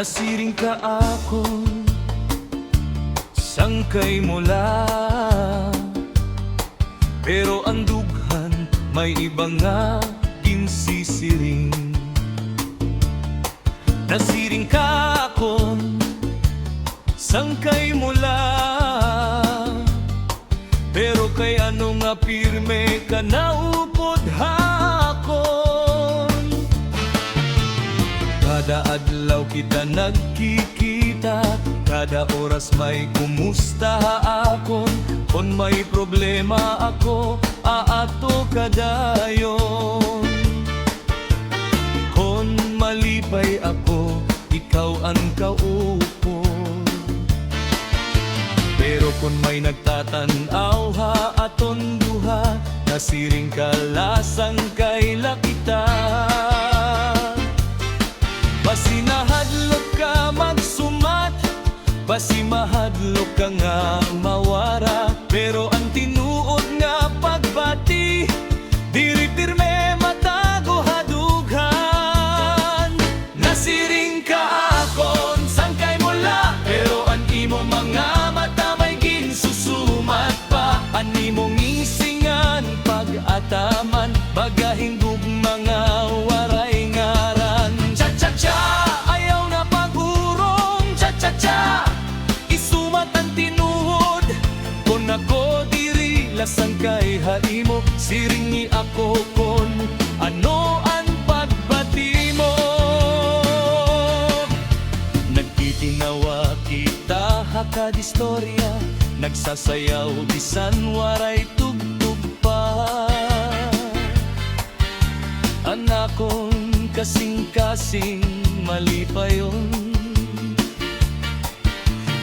Nasiring ka akon, sangkay mo lang. Pero ang dughan, may iba nga ginsisiring. Nasiring ka akon, sangkay mo lang. Pero kay ano nga pirme ka naupod hakon. Kada adlaw kita nagkikita, kada oras may kumusta akon. Kung may problema ako, aato kadayon. Kung malipay ako, ikaw ang kaupon. Pero kung may nagtatanaw ha aton duha, nasiring ka lasang kaila kita. Basi nahadlok ka magsumat, basi mahadlok ka nga mawara. Pero ang tinuod nga pagbati, diri pirme matago hadughan. Nasiring ka akon, sangkay mo la. Pero ang imo mga mata may ginsusumat pa. Ani mong isingan pag-ataman, bagahing mga waray ngaran. Cha-cha-cha, ayaw na pag-urong. Cha-cha-cha, isumat ang tinuod. Kung ako diri lasang kay haimo, siringi ako kon ano ang pagbati mo. Nagtitinawa kita hakad istorya, nagsasayaw bisan waray tugtog pa. Anakon kasing-kasing malipayon.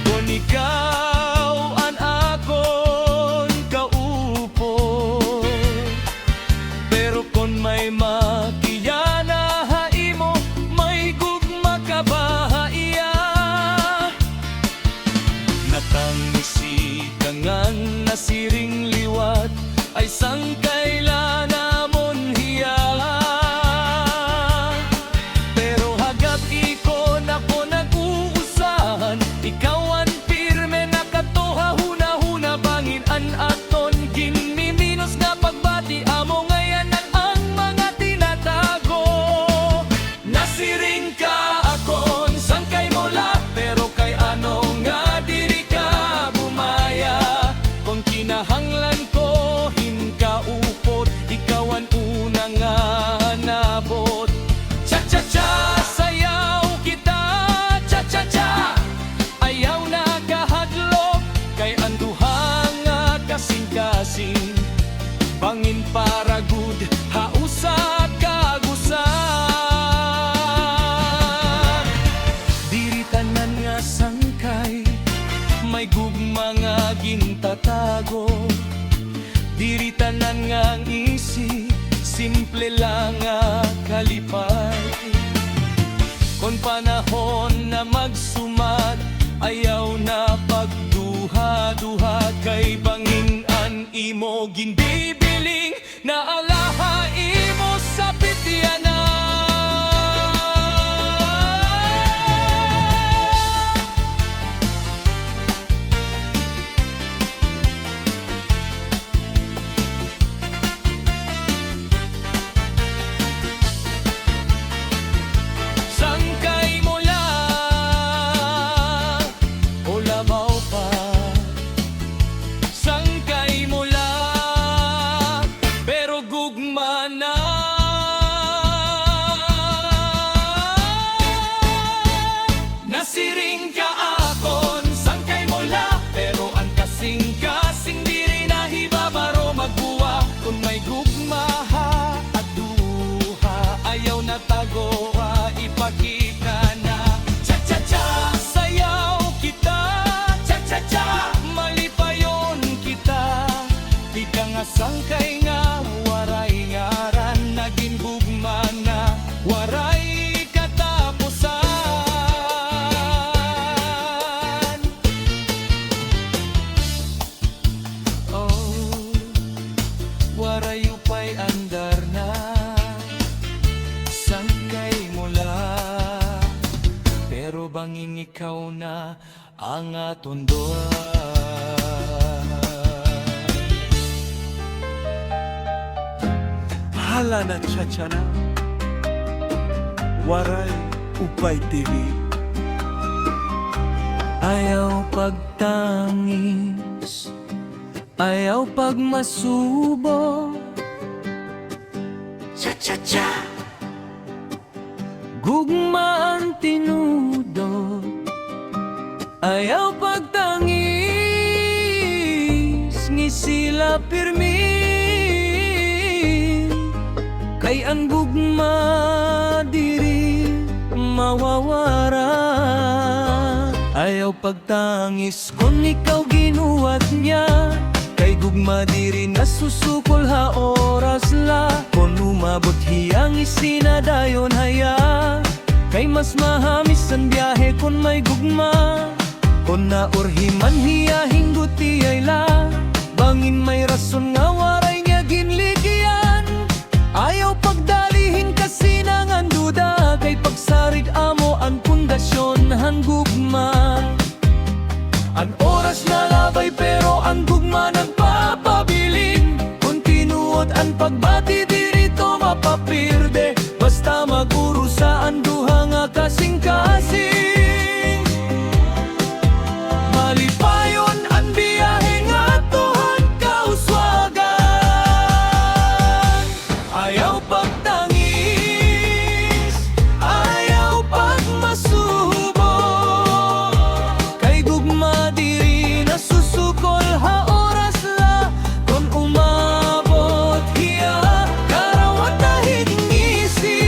Kung ikaw an akon kaupo, pero kung may makiyana haimo, may gugma ka ba iya? Natangisi ka ngan nasiring liwat, ay sangkay la namon hiya. Pero hagap ikon ako nag-uusahan, ikaw ang pirme nakatoha huna-huna. Bangin an aton ginmiminos na pagbati, amo ngayanan ang mga tinatago. Nasiring ka akon, sangkay mo la. Pero kay ano nga diri ka bumaya. Kung kinahanglan ko hinkaupot, ikaw ang una nga nabot. Cha-cha-cha, sayaw kita. Cha-cha-cha, ayaw na kahadlok. Kay ang duha nga kasing-kasing, bangin para good, hausat kagusat. Diri tanan nga sangkay, may gugma nga gintatago. Diri tanan nga isip, simple lang nga kalipay. Kung panahon na magsumat, ayaw na pagduha-duha. Kay bangin-an imo ginbibiling, na alaha imo sa pityanan. Sangkay mo lang, sining ikaw na ang aton duha. Hala na tsatsana, waray upay tiri. Ayaw pagtangis, ayaw pagmasubo. Cha-cha-cha, gugmaan tinudo. Ayaw pagtangis, ngisila pirmi. Kay ang gugma diri mawawara. Ayaw pagtangis kung ikaw ginuwat niya. Kay gugma diri nasusukol ha oras la. Kung umabot hiyang isinadayon haya. Kay mas mahamis ang biyahe kung may gugma. Kung naurhiman hiya hingguti ay la. Bangin may rason nga waray niya ginligyan. Ayaw pagdalihin kasi nangan duda. Kay pagsarid amo ang pundasyon hang gugma. Ang oras na labay pero ang gugma nagpapabilin. Kung tinuot ang pagbati dirito mapapirde. Basta magurusa ang duha nga kasing-kasing. Malipayon ang biyahe nga tuhan kauswagan. Ayaw pagtangis, ayaw pagmasubo. Kay gugma diri nasusukol ha oras la. Kung umabot hiya karawat dahil ngisi.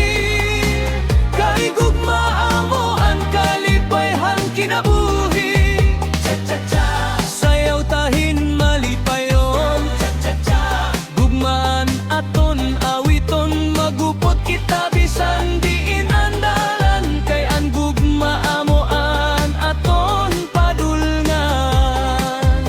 Kay gugma amo ang kalipayhan kinabuhi. Cha-cha-cha, sayaw tahin malipayon. Cha-cha-cha, gugmaan aton awiton. Magupot kita bisan diin andalan. Kay ang gugma amoan aton padulngan.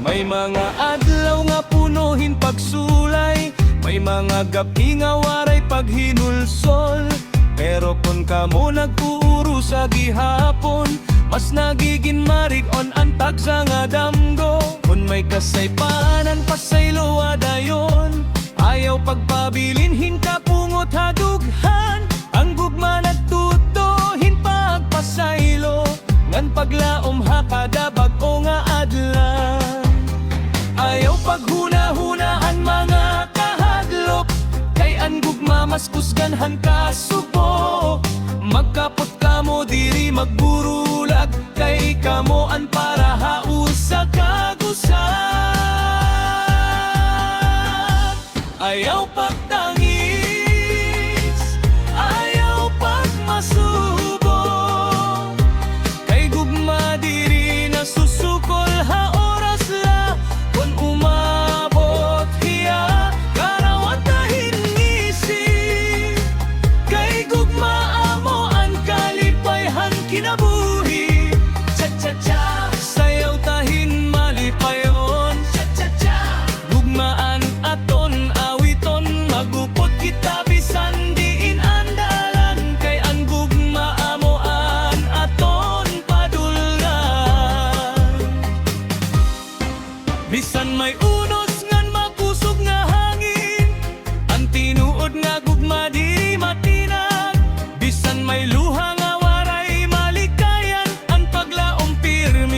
May mga adlaw nga punuhin pagsulay. May mga gabi nga waray paghinulsol. Pero kung kamo nagpuuro sa gihapon, mas nagiging marig-on ang tagsa nga damgo. Kung may kasaypanan pasaylo adayon. Ayaw pagpabilinhin kapungot hadughan. Ang gugma nagtutuhin pagpasaylo. Ngan paglaom ha kada bag-o nga adlan. Ayaw paghuna-hunaan mga kahadlok. Kay ang gugma mas kusganhan kasubo. Magkapot kamo diri magburulag. Kay kamo an para haus sa kagusat. Ayaw pagtangis, ayaw pagmasubo. Kay gugma diri nasusukol ha oras la. Kung umabot hiya karawat dahil ngisi. Kay gugma amo ang kalipayhan kinabuhi. Cha-cha-cha, sayaw tahin malipayon. Cha-cha-cha, gugmaan aton awiton. Magupot kita bisan diin andalan. Kay ang gugma amoan aton padulngan. Bisan may unos ngan makusog nga hangin. Ang tinuod nga gugma diri matinag. Bisan may luha nga waray malikayan. Ang paglaom pirmi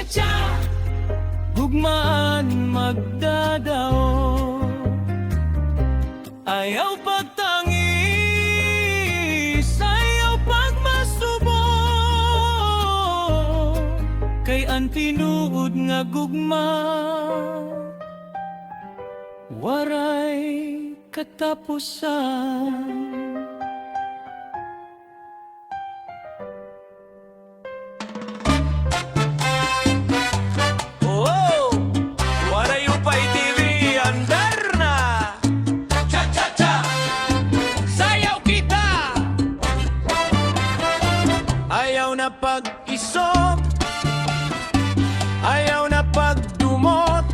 cha-cha-cha. Gugmaan magdadao, ayaw pagtangis, ayaw pagmasubo, kay ang tinuod nga gugma, waray katapusan. Oh, Waray Upay TV, andar na! Cha-cha-cha, sayaw kita. Ayaw na pag-isog, ayaw na pagdumot,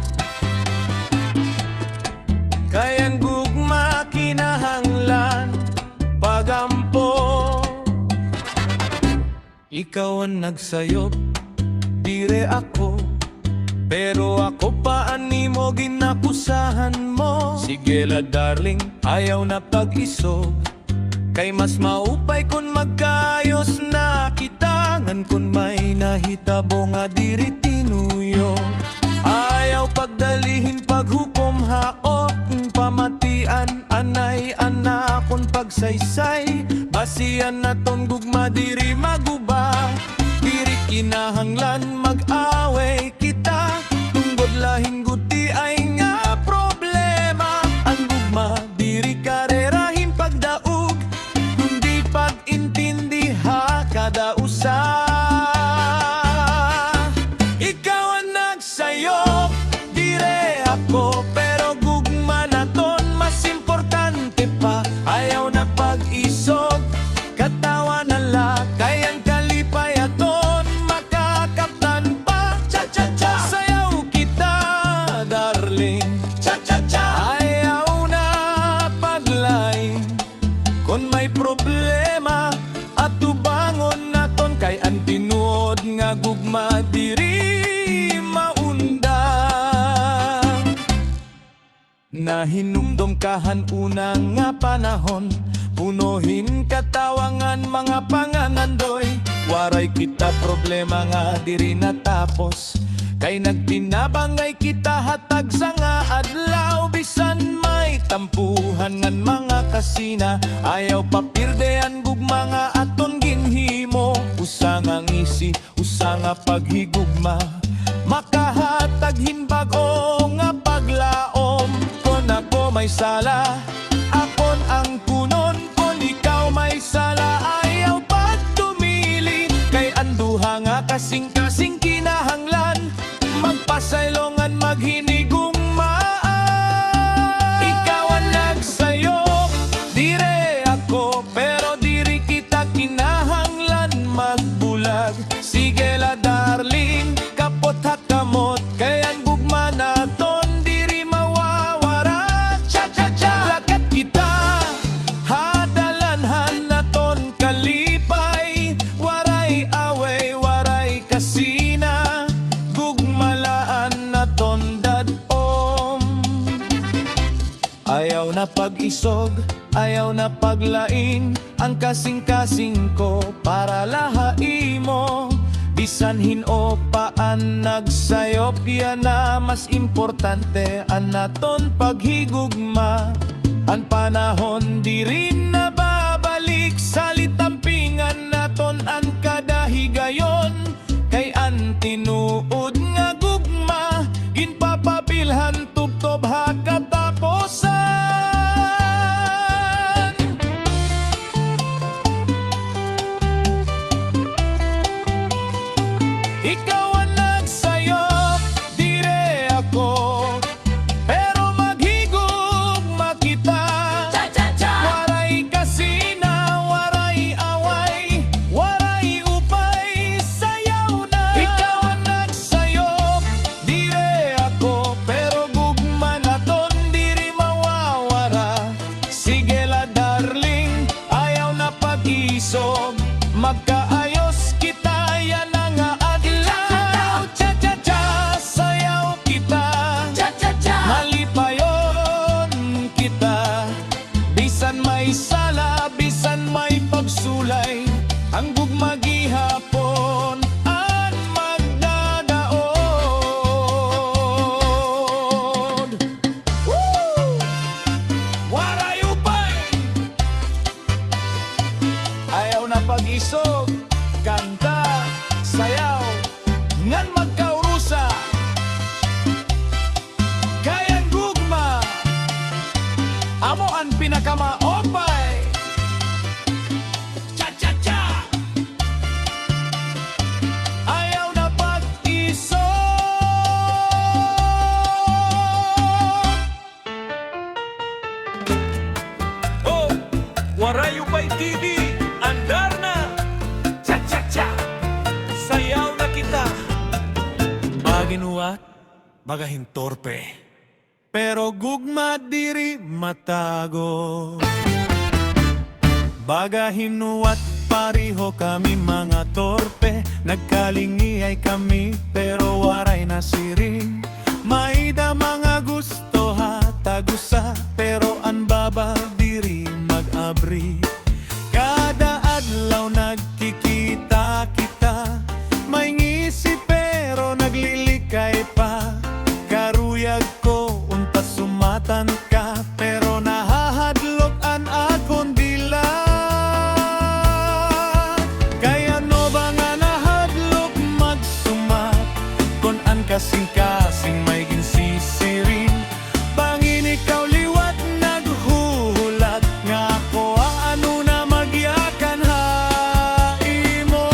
kayang gugma kinahanglan pagampo. Ikaw ang nagsayop, dire ako, pero ako pa animo ginapusahan mo. Sige la darling, Ayaw na pag-isog, kay mas maupay kung magkayos na kita. Ngan kung may nahitabo nga diri tinuyo, ayaw pagdalihin paghukom haot, pamatian anay anakon pagsaysay. Basian naton gugma diri maguba, diri kinahanglan mag-away kita. Tunggod lahing guti ay nga problema, ang gugma diri karerahin pagdaog, kundi pag-intindi ha kada usa. Ikaw ang nagsayop, dire ako, pero gugma naton mas importante pa. Ayaw na pag-isog, katawa na la, kayang kalipay aton makakaptan pa. Cha-cha-cha, sayaw kita darling. Cha-cha-cha, ayaw na paglain, kung may problema at tubangon naton, kay ang tinuod nga gugma diri maundang. Nahinumdom kahan unang nga panahon, punuhin katawangan mga panganandoy. Waray kita problema nga diri natapos, kay nagtinabangay kita hatag sa nga adlaw. Bisan may tampuhan ngan mga kasina, ayaw papirdean gugma nga aton ginhimo. Usa nga ngisi, usa nga paghigugma, makahatag hinbago nga paglaom. Kon ako may sala, akon ang kunon, kon ikaw may sala, ayaw pagtumili, kay anduha nga kasing-kasing kinahanglan, magpasaylongan maghinigugmaan. Ikaw ang nagsayop, dire ako, pero diri kita kinahanglan magbulag. Sige la darling, kapot hakamot, kay ang gugma naton diri mawawara. Cha-cha-cha, lakat kita, hadalanhan naton kalipay. Waray away, waray kasina, gugmalaan naton dadom. Ayaw na pag-isog, ayaw na paglain, ang kasing-kasing ko para lahain mo. Bisan hinopaan nagsayop, yan na mas importante ang naton paghigugma. Ang panahon di rin nababalik, salitampingan naton ang kadahigayon, kay ang tinuod nga gugma, ginpapabilhan tubtob ha kataposan. Ikaw ang nagsayop, dire ako, pero maghigugma kita. Waray Upay TV, andar na. Cha-cha-cha, sayaw na kita. Baginuwat, bagahin torpe, pero gugma diri matago. Bagahinuwat pariho kami mga torpe, nagkalingi ay kami pero waray nasiring. Maida mga gusto hatagusa, pero ang baba diri mag-abri. Kada adlaw nagkikita kita, may ngisi pero naglilikay pa. Karuyag ko unta sumatan ka, pero nahahadlok an akong dila. Kaya no ba nga nahadlok magsumat, kon an kasing-kasing may ginsisiring. Bangin ikaw liwat naghuhulat, nga ako ang ano na magyakan haimo.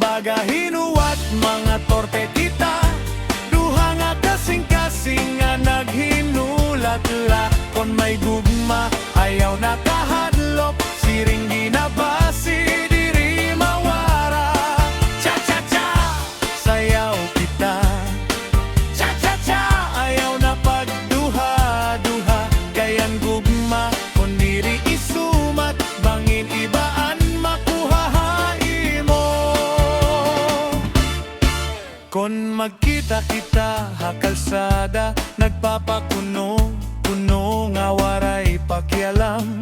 Bagahinuwat mga torpe kita, duha nga kasing-kasing nga naghinulat-lat. Kon may gugma, ayaw nakahadlok, siring ginabasi diri mawara. Cha-cha-cha, sayaw kita. Cha-cha-cha, ayaw na pagduha-duha. Kayan gugma, kon diri isumat, bangin ibaan makuha haimo. Kon magkita kita hakalsada, nagpapakuno-kuno nga waray pakialam.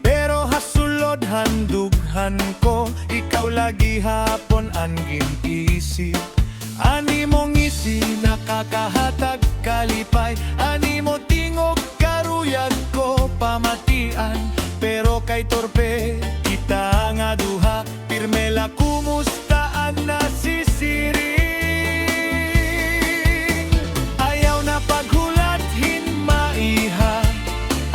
Pero hasulod handughan ko, ikaw lagi hapon ang ginisip. Ani mong ngisi nakakahatag kalipay, ani mo tingog karuyag ko pamatian. Pero kay torpe kita nga duha, pirmela kumusta ang nasisiring. Ayaw na paghulat hinmaiha,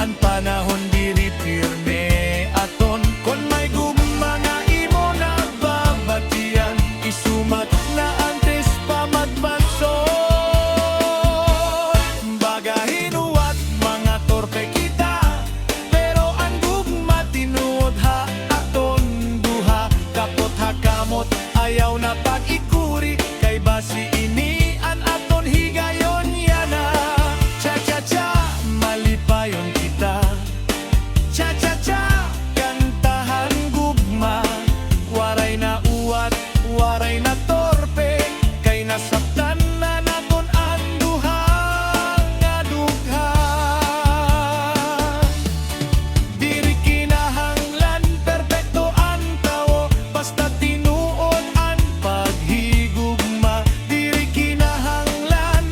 ang panahon diri pirme aton. Kon may gugma nga imo na babatian, isumat na antes pa magbansot. Bagahinuwat mga torpe kita, pero ang gugma tinuod ha aton duha. Kapot hakamot, ayaw na pag-ikuri, kay basi ini an aton higayon yana. Cha-cha-cha, malipayon kita. Cha-cha-cha, kantahan gugma. Waray na uwat, waray na torpe, kay nasabtan na naton ang duha nga dugha. Diri kinahanglan perpekto ang tawo, basta tinuod ang paghigugma. Diri kinahanglan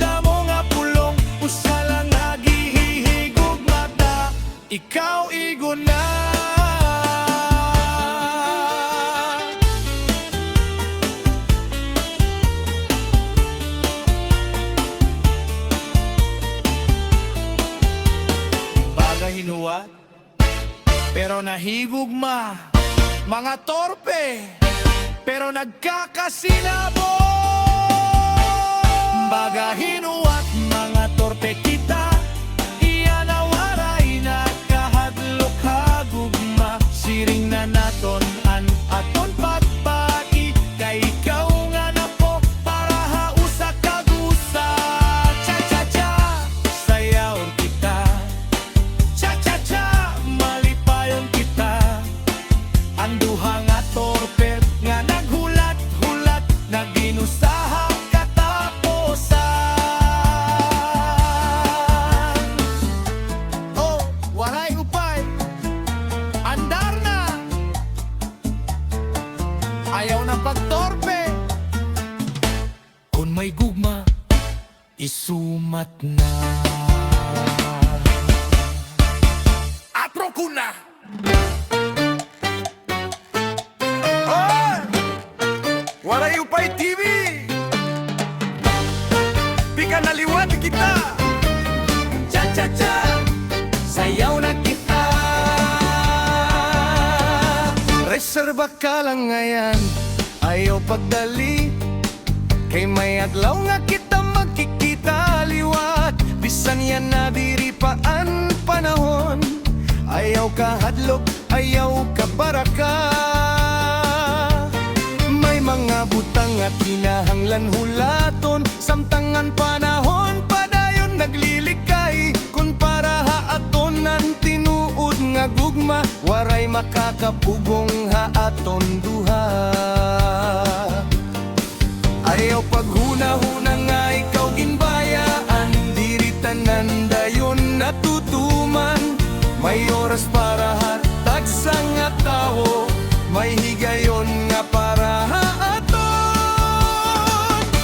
damo nga pulong, usa lang nagihigugma ta, ikaw igon na. Bagahinuwat, pero nahigugma. Mga torpe, pero nagkakasinabong. Bagahinuwat, mga torpe kita, iyan na waray nakahadlok hagugma. Siring na naton an aton pagpaki, kay ikaw nga na po para hausa kagusa. Cha-cha-cha, sayaw kita. Cha-cha-cha, malipayon kita. Ang duha nga torpe nga naghulat-hulat, naginusaha katapusan. Oh, waray upay, andar na. Ayaw na pagtorpe, kung may gugma, isumat na. Atro kuna. Hoy! Waray upay TV! Pika naliwat kita! Cha-cha-cha! Sayaw na kita! Reserba ka lang ngayon, ayaw pagdali. Kay may adlaw nga kita magkikita liwat, bisan yan na diri pa ang panahon. Ayaw ka hadlok, ayaw ka baraka. May mga butang at kinahanglan hulaton, samtangan panahon padayon naglilikay. Kung para haaton ang tinuod nga gugma, waray makakapugong haaton duha. Ayaw paghuna-huna nga ikaw ginbayaan, diri tanan dayon natutuman. May oras para hatag sa nga tao, may higayon nga para haaton.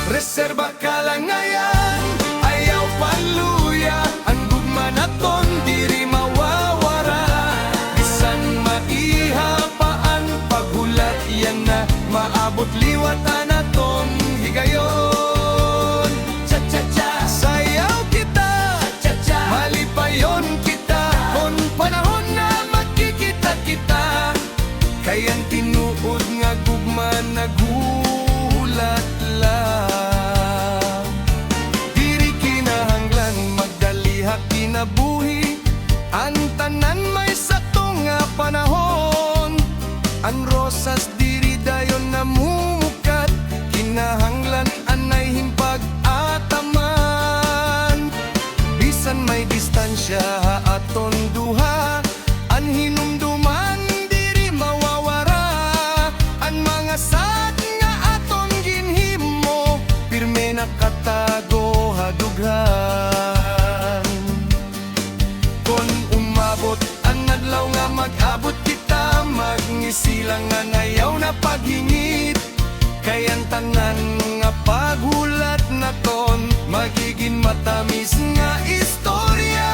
Reserba ka lang ngayon, ayaw panluya, ang gugma naton diri mawawara. Bisan maiha pa ang paghulat, yan na maabot liwatan naton higayon. Cha-cha-cha, sayaw kita, cha-cha-cha, malipayon kita. Kung panahon na magkikita kita, kayang tinuod nga gugma nagulat lang. Diri kinahanglan magdaliha kinabuhi, ang tanan may sakto nga panahon. Ang rosas diri dayon namumukat, kinahanglan anay himpag ataman. Bisan may distansya aton duha, ang hinumduman diri mawawara. Ang mga sad nga aton ginhimo, pirme nakatago hadughan. Kung umabot ang adlaw nga mag-abot kita, magngisilang nga ngayaw na paghingit. Kayan tanan nga paghulat naton, magiging matamis nga istorya.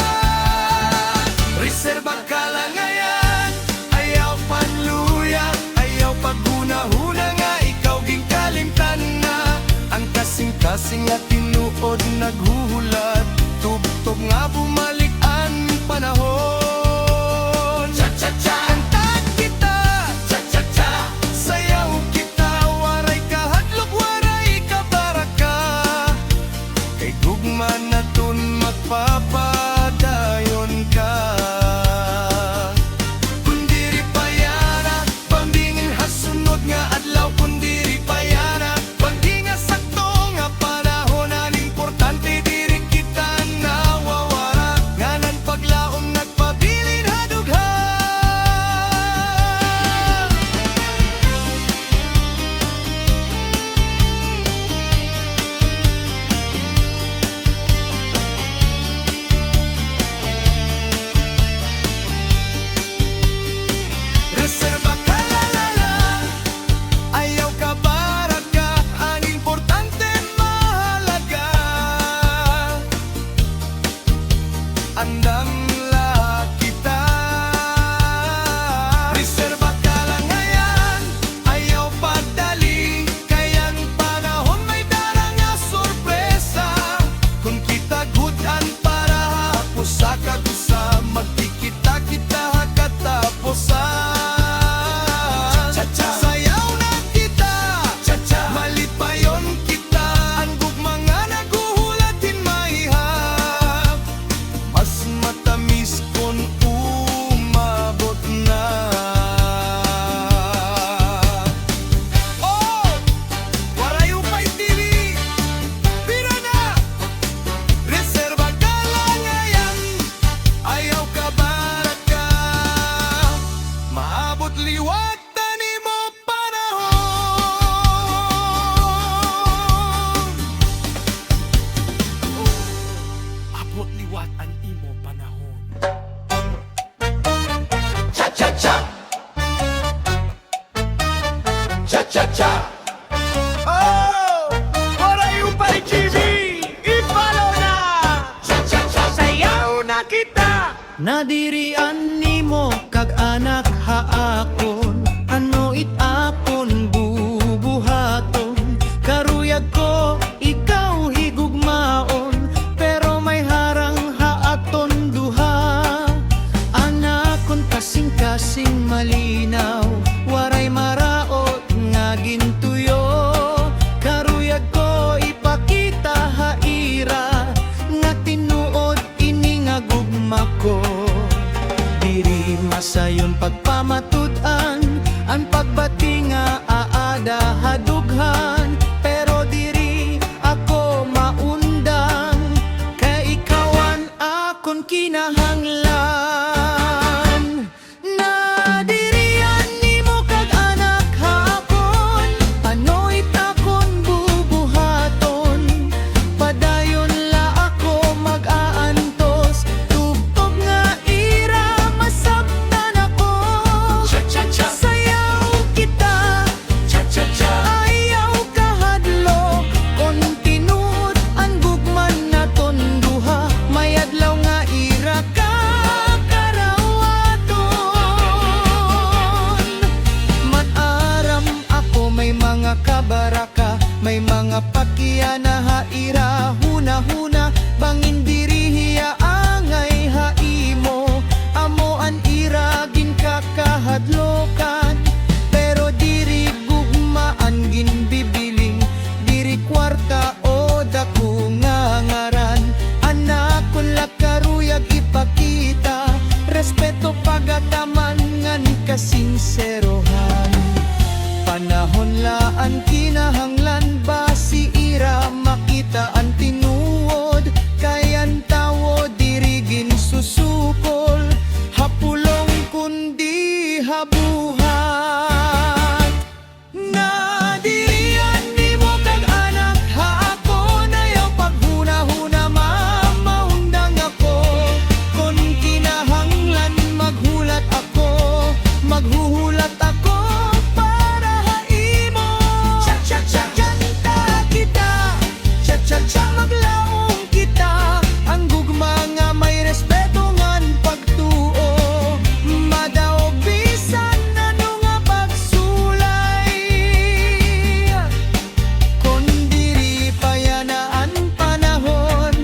Reserba ka lang ngayon, ayaw panluya, ayaw paghuna-huna nga ikaw ginkalimtan na. Ang kasing-kasing at tinuod naghuhulat, tugtog nga bumalik ang panahon. Cha-cha-cha, kantad kita, cha-cha-cha, sayaw kita. Waray ka hadlok, waray ka baraka, kay gugma naton magpapadayon ka. Kundiri payana, pambingin hasunod nga adlaw. Kundiri payana, pambinga sakto nga panahon. Ang importante diri kita nawawara, nganan paglaom nagpabilin hadughan. Reserba ka lalala, ayaw ka baraka, ang importante mahalaga. Andam la kita. Reserba ka lang ngayon, ayaw padali, kayang panahon may dara nga sorpresa. Kung kita gudan para hapusa kagusa, magkikita-kita katapusan. Cha-cha, sayaw na kita, cha-cha, malipayon kita. Ang gugma nga naguhulatin maihap, mas matamis kung umabot na. Oh! Waray upay TV, pira na! Reserba ka lang ngayon, ayaw ka baraka, maabot liwat mo panahon. Abot liwat ang imo panahon. Cha-cha-cha, cha-cha-cha. Oh! Waray upay TV, i-follow na! Cha-cha-cha, sayaw na kita. Nadirian nimo kag anak haakon, ano itapon bubuhaton. Karuyag ko ikaw higugmaon, pero may harang haaton duha. Anakon kasing-kasing malinaw, waray maraot nga gintuyo. Karuyag ko ipakita haira, nga tinuod ini nga gugma ko. Diri na haira huna-huna bangin dirihiya angay haimo amo an iragin kakahadlokan pero diri gugmaan ginbibiling diri kwarta o dako nga ngaran anak kun lakaruyag ipakita respeto pagataman ngan kasinserohan panahon laan kinahanglan ba si ira makita ang tinuod kayan tawo dirigin susukol hapulong kundi habuhan na dirian ni mo kag anak ha ako na yaw paghuna-huna mamaundang ako kun kinahanglan maghulat ako maghuhulat ako para haimo cha-cha-cha kanta kita cha-cha-cha maglaong kita ang gugma nga may respeto ngan pagtuo madaog bisan ano nga pagsulay kon diri payanaan panahon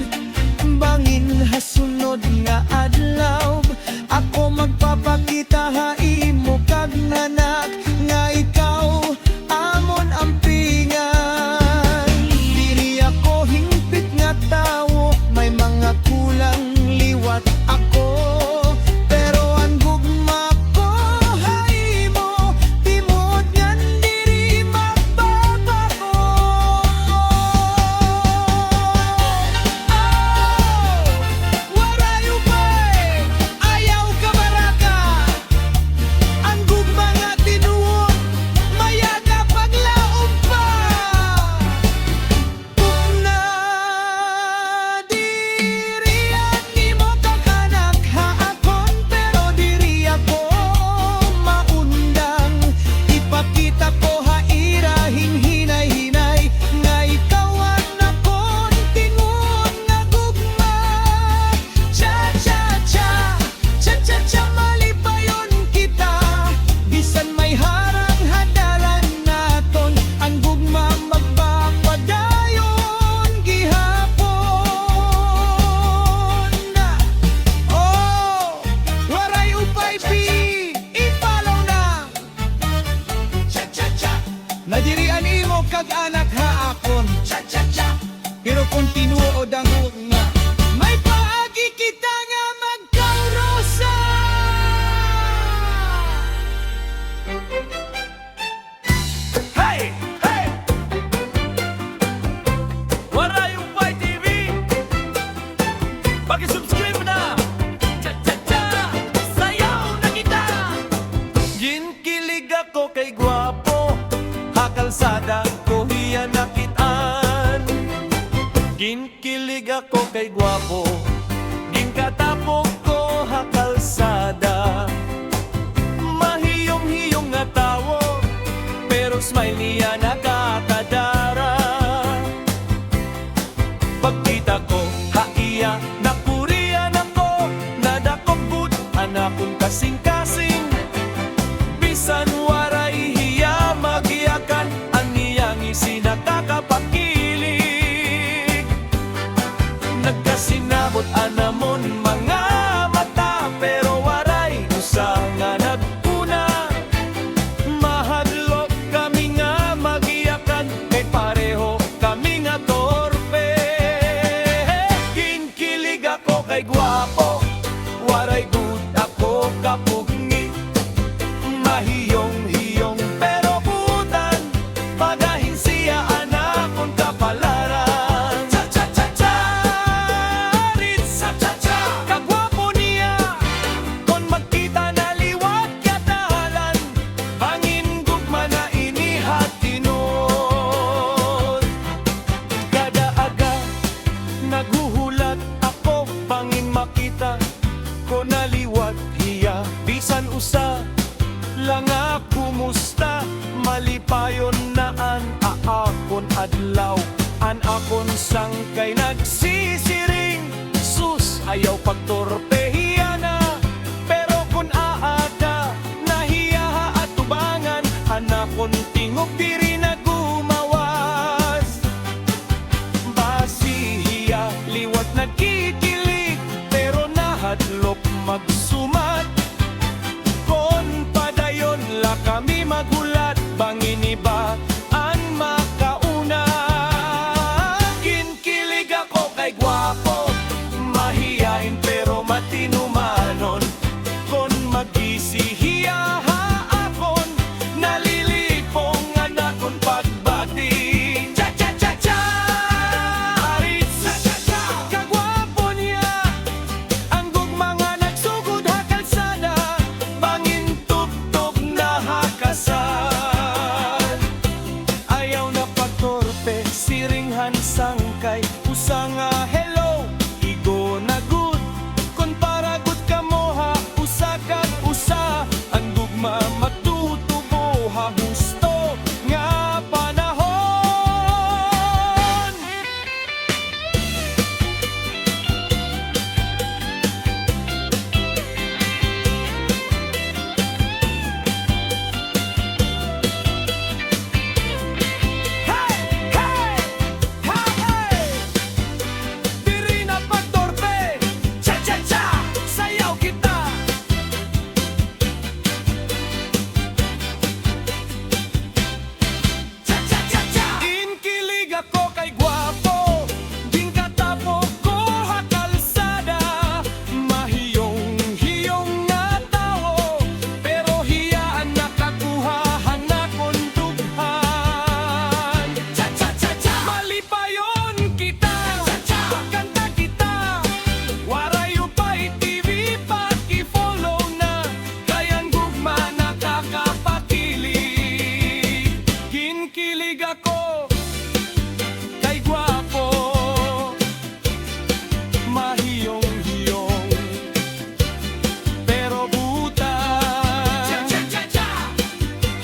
bangin hasunod nga adlaw ako magpapakita haimo kag nanak nga ikaw amon ampingan diri ako hingpit nga tawo may mga kulang liwat ako pero ang gugma ko haimo timod ngan diri magbabago waray upay ayaw ka baraka ang gugma nga tinuod mayaga paglaom pa kung na dirian ni mo kakanak haakon pero diri ako maundang ipakita ko haira hinay-hinay nga ikaw ang akon tingon nga gugma cha-cha-cha cha-cha-cha malipayon kita bisan may harang hadalan naton ang gugma magpapadayon gihapon oh waray upay pi ipalaw na cha-cha-cha nadirian imo kag anak haakon cha-cha-cha pero kung tinuod ang gugma may paagi kita nga magkaurosa Hey! Hey! Waray Upay TV! Paki-subscribe na! Cha-cha-cha! Sayaw na kita! Ginkilig ako kay gwapo hakalsada ko hiya nakitaan ginkilig ako kay gwapo ginkatapok ko hakalsada mahiyong-hiyong nga tawo pero smile niya nakakadara pagkita ko haiya napurian ako nadakog anakon kasing-kasing bisan waray hiya magiyakan ang iyang isinakakapakilig nagkasinabot anamon mga mata pero waray usa nga nagpuna mahadlok kami nga magiyakan kay pareho kami nga torpe kinkilig ako kay gwapo waray good ako kapugni mahiyong-hiyong pero butan pagahin siya anakon kapalaran cha-cha-cha-cha rin sa cha-cha kagwapo niya kon magkita na liwat katahalan bangin gugma na inihat tinod kada aga naghuhulat ako bangin makita ko na liwat hiya bisan usa lang kumusta malipayon na an aakon adlaw an akon sangkay nagsisiring sus ayaw pagtorpehiya na pero kun aada nahiya at tubangan anakon tingog diri na gumawas magsumat. Kon padayon la kami magulat, bangin iba ang makauna. Kinkilig ako kay gwapo, mahiyain pero matinumanon. Kon magisihiya akon, nalilipong anakon pagbati. Cha-cha-cha-cha! Aris, kagwapo niya, ang gugmanga nagsugod ha kalsada, bangin tugtog na hakasal. Ayaw na pagtorpe, siringhan sangkay, usa nga hello, igo na good. Kon para good ka mo ha, usa kag usa, ang gugma magtutubo ha, husto nga panahon. Hey! Hey! Hey! Diri na pagtorpe, cha-cha-cha, sayaw kita. Cha-cha-cha-cha! Inkilig ako kay gwapo, ding katapok ko ha kalsada. Mahiyong-hiyong nga tao, pero hiyaan nakakuha hanakon dughan. Cha-cha-cha-cha! Malipayon kita, kanta kita, warayo pa TV paki-follow na, kayang gugma nakakapakilig. Kinkilig ako kay gwapo, mahiyong-hiyong pero buta.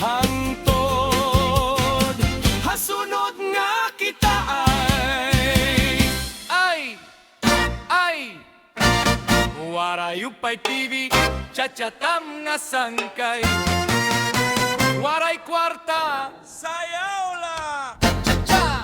Hangtod hasunod nga kita ay warayo pa'y TV, cha-chatam nga sangkay, waray kwarta, sayaw la. Cha-cha!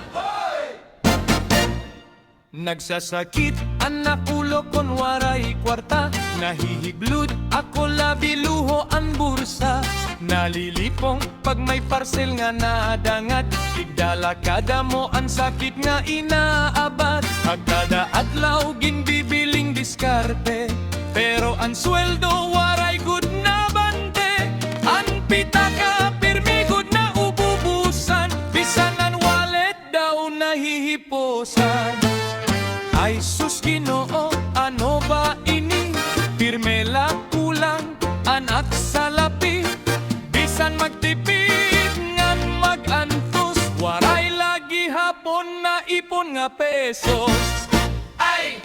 Nagsasakit anak ulo kon waray kwarta, nahihiglod ako labi luho ang bursa. Nalilipong pag may parcel nga nadangat, tigdala kada mo ang sakit nga inaabat. Agkada adlaw ginbibiling diskarte, pero ang sweldo waray good na bante. Ang pitaka pirmi good na ububusan, bisan ang wallet daw nahihiposan. Ay sus Ginoo, ano ba ini? Pirme lang kulang, anak sa lapi. Bisan magtipid ngan mag-antos, waray lagi hapon na ipon nga pesos. Ay,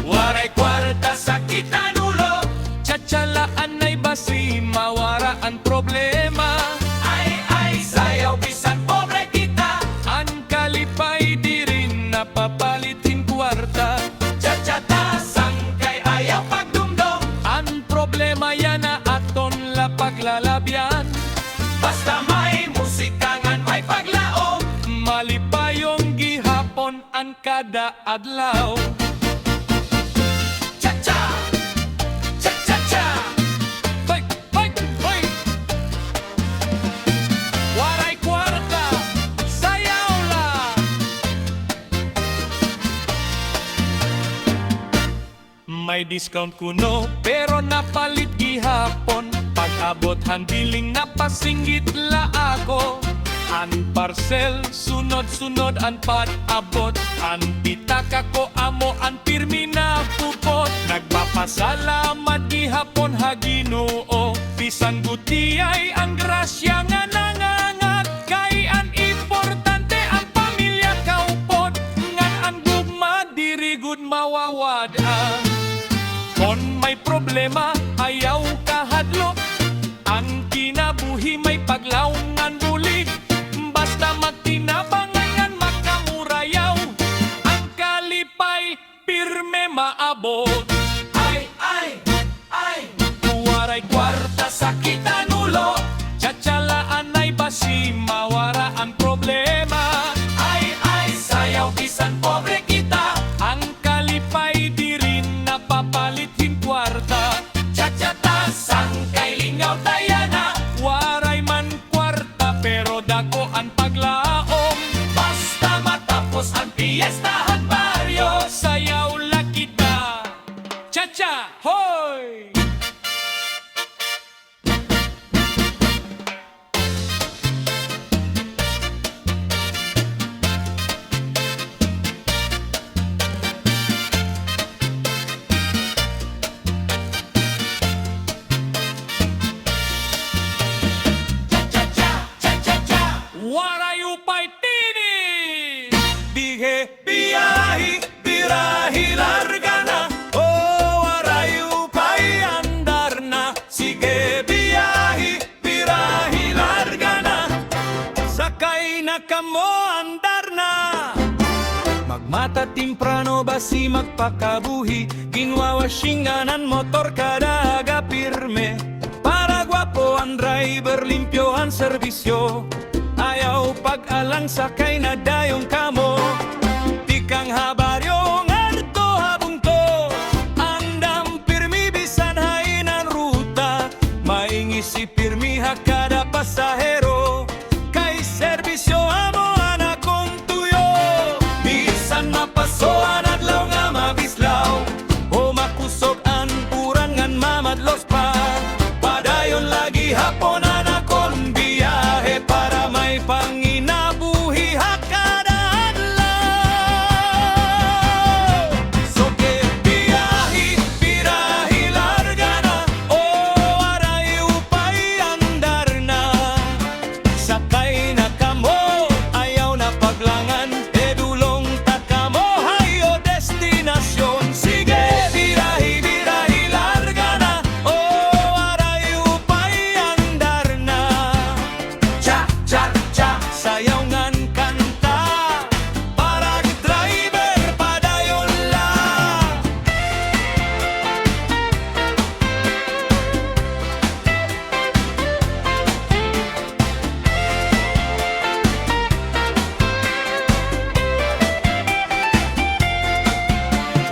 waray kwarta sa kita nulo, tsatsyalaan ay basi mawara ang problema. Ay, sayaw bisan pobre kita, ang kalipay di rin napapalitin kwarta. Tsatsata sangkay ayaw pagdumdum, ang problema yan na aton la paglalabyan. Basta may musika ngan may paglaom, malipayong gihapon ang kada adlaw. Cha-cha! Cha-cha-cha! Bay! Bay! Bay! Waray kwarta, sayaw la. May discount kuno, pero napalit gihapon. Pag-abot handiling napasinggit la ako. An parcel, sunod-sunod an pag-abot. An pitaka ko amo an pirmi na pupot. Nagpapasalamat gihapon ha Ginoo, bisan gutiyay ang grasya nga nangangat. Kay an importante ang pamilya kaupot, ngan ang gugma diri gud mawawad. Kon may problema, ayaw kahadlok, ang kinabuhi may paglawngan bulig. Basta magtinabangan makamurayaw, ang kalipay pirme maabot. Ay, waray kwarta sa kita nulo, tsatsalaan ay basi mawara ang problema. Ay, sayaw bisan pobre kita, ang kalipay di rin napapalitin kwa. Fiestahan baryo, sayaw la kita. Cha-cha, hoy! Waray upay tini! Dije biyahe, birahe, larga na. Oh, waray upay andar na. Sige, biyahe, birahe, larga na. Sakay na kamo, andar na. Magmata timprano basi magpakabuhi. Ginwawasinganan motor kada aga pirme. Para guwapo ang driver, limpyo ang serbisyo. Ayaw pag-alang sakay na dayong kamo. Tikang habaryo ngarto habungto. Andam pirmi bisan hainan ruta. Maingisi pirmi hakada pasahero. Kay serbisyo amo anak kong tuyo. Bisan mapasoan adlaw nga mabislaw. O makusog an puran ngan mamadlos pa. Padayon lagi hapon anak kong biyahe para may panginabuhi hakada adlaw. So que biyahe, birahe, larga na. Oh, aray upay andar na. Sakay na kamo, ayaw na paglangan. Edulong ta kamo, hayo destinasyon. Sige, birahe, birahe, larga na. Oh, aray upay andar na. Cha, cha, cha, sayaw ngan kanta. Para driver padayon lang.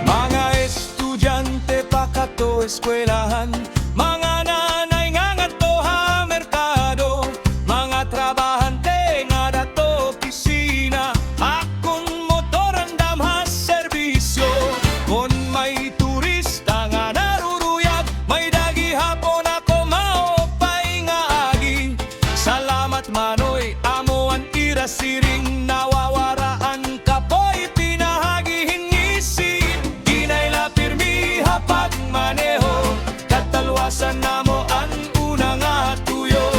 Mga estudyante pakato eskwelahan. Mga nanay nga ngadto ha merkado. Mga trabahante nga dato opisina. Akong motor andam ha serbisyo. Kon may turista nga naruruyag, may dagi hapon ako maopay nga agi. Salamat manoy, amo ang irasiring nawawaraan kapoy pinahagihin isip. Ginayla pirmi hapag maneho, katalwasan namo ang una nga tuyo.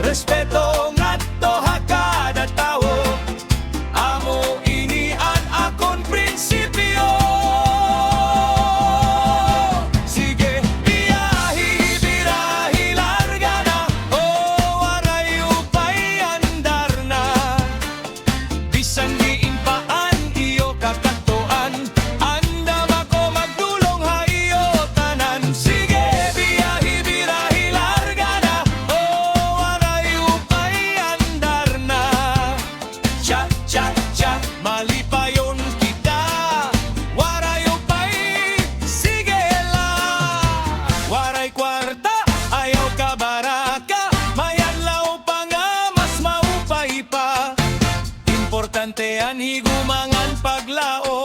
Respeto ngadto hakada tawo, amo ini an akon prinsipyo. Sige, biyahe, birahe, larga na. Oh, waray upay andar na. Bisan giimpaan iyo kakatuan, andam ako magdulong ha iyo tanan. Sige, biyahe, birahe, larga na. Oh, waray upay andar na. Cha, cha, cha, malipayon kita. Waray upay, sige lang. Waray kwarta, ayaw ka baraka. May adlaw pa nga, mas maupay pa. Importante ang higumangan paglao.